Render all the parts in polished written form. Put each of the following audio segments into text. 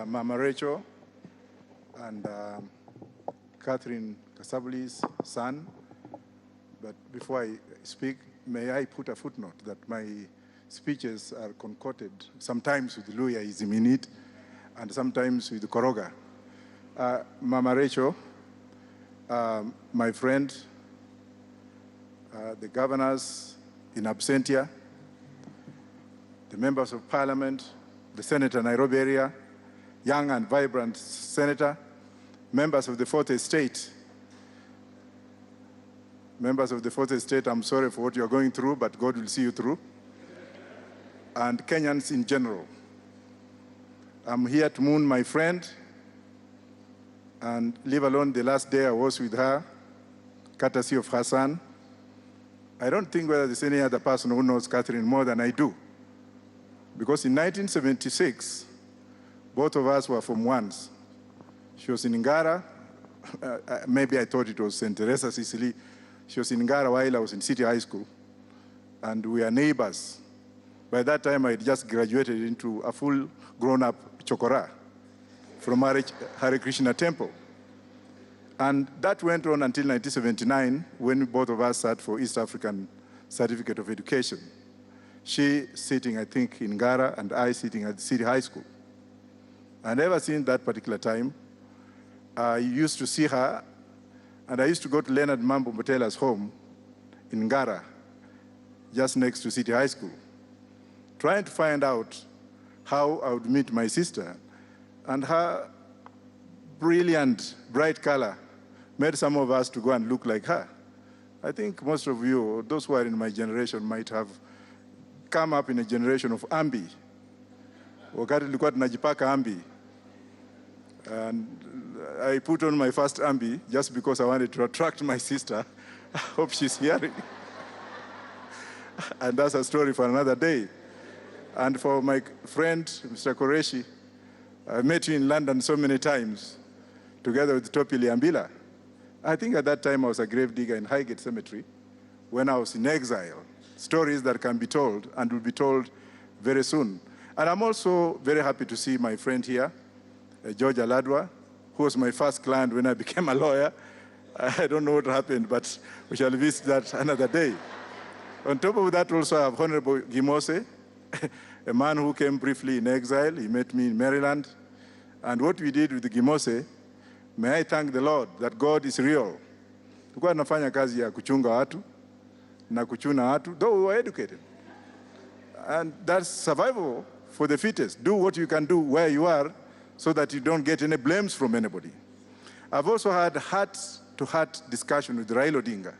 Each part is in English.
Mama Rachel and Catherine Kasavuli's son. But before I speak, may I put a footnote that my speeches are concocted sometimes with Luhyaism in it and sometimes with Koroga. Mama Rachel, my friend, the governors in absentia, the members of parliament, the senator Nairobi area, young and vibrant senator, members of the Fourth Estate. Members of the Fourth Estate, I'm sorry for what you're going through, but God will see you through. And Kenyans in general. I'm here to mourn my friend, and leave alone the last day I was with her, courtesy of her son. I don't think whether there's any other person who knows Catherine more than I do. Because in 1976, both of us were from Wands. She was in Ngara. Maybe I thought it was St. Teresa, Sicily. She was in Ngara while I was in City High School. And we are neighbors. By that time, I had just graduated into a full grown-up chokora from Hare Krishna Temple. And that went on until 1979, when both of us sat for East African Certificate of Education. She sitting, I think, in Ngara, and I sitting at the City High School. And ever since that particular time, I used to see her, and I used to go to Leonard Mambo Motela's home in Ngara, just next to City High School, trying to find out how I would meet my sister. And her brilliant, bright color made some of us to go and look like her. I think most of you, those who are in my generation, might have come up in a generation of ambi. Wakati nilikuwa tunajipaka ambi. And I put on my first ambi just because I wanted to attract my sister. I hope she's hearing. And that's a story for another day. And for my friend, Mr. Koreshi, I met you in London so many times, together with Topi Liambila. I think at that time I was a grave digger in Highgate Cemetery when I was in exile. Stories that can be told and will be told very soon. And I'm also very happy to see my friend here, George Aladwa, who was my first client when I became a lawyer. I don't know what happened, but we shall visit that another day. On top of that, also I have Honorable Gimose, a man who came briefly in exile. He met me in Maryland. And what we did with Gimose, may I thank the Lord that God is real. Tulikuwa tunafanya kazi ya kuchunga watu na kuchuna watu, though we were educated. And that's survival for the fittest. Do what you can do where you are so that you don't get any blames from anybody. I've also had heart-to-heart discussion with Raila Odinga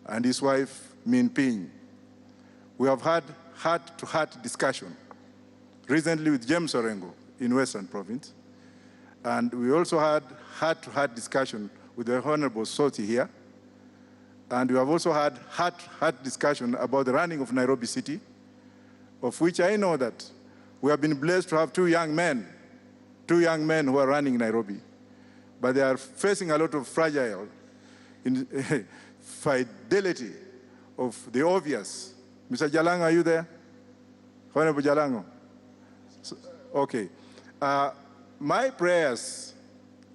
and his wife, Min Piny. We have had heart-to-heart discussion recently with James Orengo in Western Province. And we also had heart-to-heart discussion with the Honorable Soti here. And we have also had heart-to-heart discussion about the running of Nairobi City, of which I know that we have been blessed to have two young men who are running Nairobi. But they are facing a lot of fragile fidelity of the obvious. Mr. Jalango, are you there? Honorable Jalango? Okay. My prayers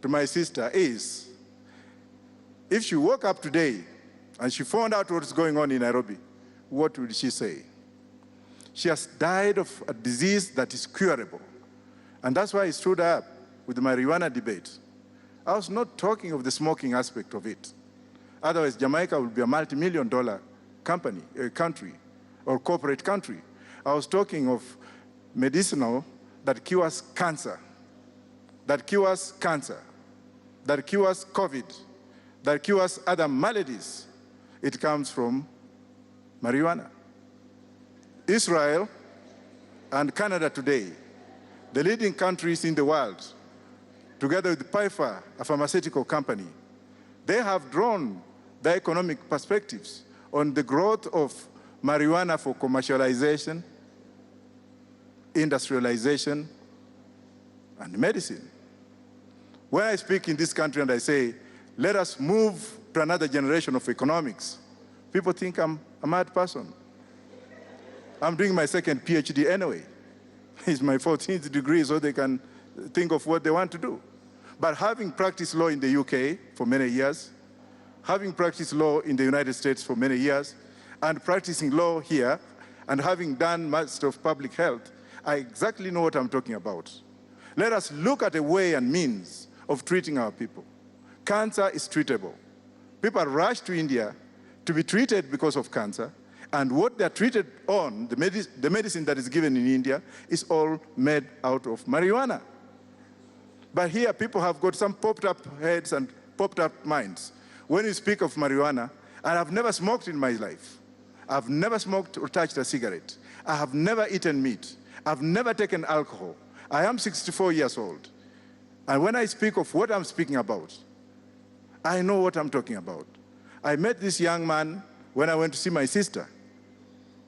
to my sister is, if she woke up today and she found out what's going on in Nairobi, what would she say? She has died of a disease that is curable. And that's why I stood up with the marijuana debate. I was not talking of the smoking aspect of it. Otherwise, Jamaica would be a multi-million-dollar country, or corporate country. I was talking of medicinal that cures cancer, that cures COVID, that cures other maladies. It comes from marijuana. Israel and Canada today, the leading countries in the world, together with Pfizer, a pharmaceutical company, they have drawn their economic perspectives on the growth of marijuana for commercialization, industrialization, and medicine. When I speak in this country and I say, let us move to another generation of economics, people think I'm a mad person. I'm doing my second PhD anyway. It's my 14th degree, so they can think of what they want to do. But having practiced law in the UK for many years, having practiced law in the United States for many years, and practicing law here, and having done much of public health, I exactly know what I'm talking about. Let us look at a way and means of treating our people. Cancer is treatable. People rush to India to be treated because of cancer, and what they're treated on, the medicine that is given in India, is all made out of marijuana. But here people have got some popped up heads and popped up minds. When you speak of marijuana, and I've never smoked in my life. I've never smoked or touched a cigarette. I have never eaten meat. I've never taken alcohol. I am 64 years old. And when I speak of what I'm speaking about, I know what I'm talking about. I met this young man when I went to see my sister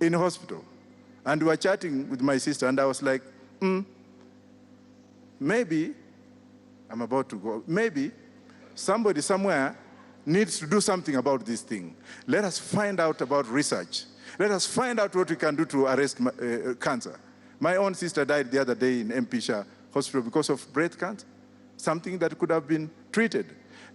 in hospital. And we were chatting with my sister, and I was like, maybe, I'm about to go, maybe somebody somewhere needs to do something about this thing. Let us find out about research. Let us find out what we can do to arrest cancer. My own sister died the other day in MP Shah Hospital because of breast cancer, something that could have been treated.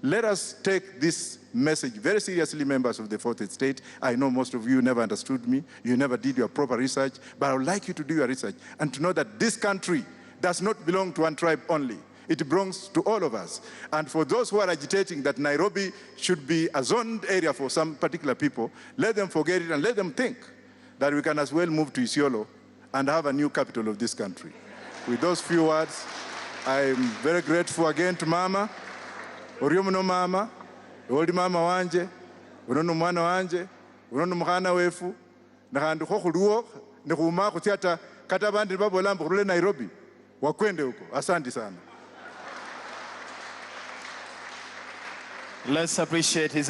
Let us take this message very seriously, members of the Fourth Estate. I know most of you never understood me. You never did your proper research, but I would like you to do your research and to know that this country does not belong to one tribe only. It belongs to all of us. And for those who are agitating that Nairobi should be a zoned area for some particular people, let them forget it and let them think that we can as well move to Isiolo and have a new capital of this country. With those few words, I'm very grateful again to Mama. Oriyomuno Mama, oli Mama wanje, unono mwana wanje, unono mkhana wefu, nakhandu khokhuluwo, nekhuma khutyata kata bandi babolamba khurule Nairobi, wakwende huko. Asante sana. Let's appreciate his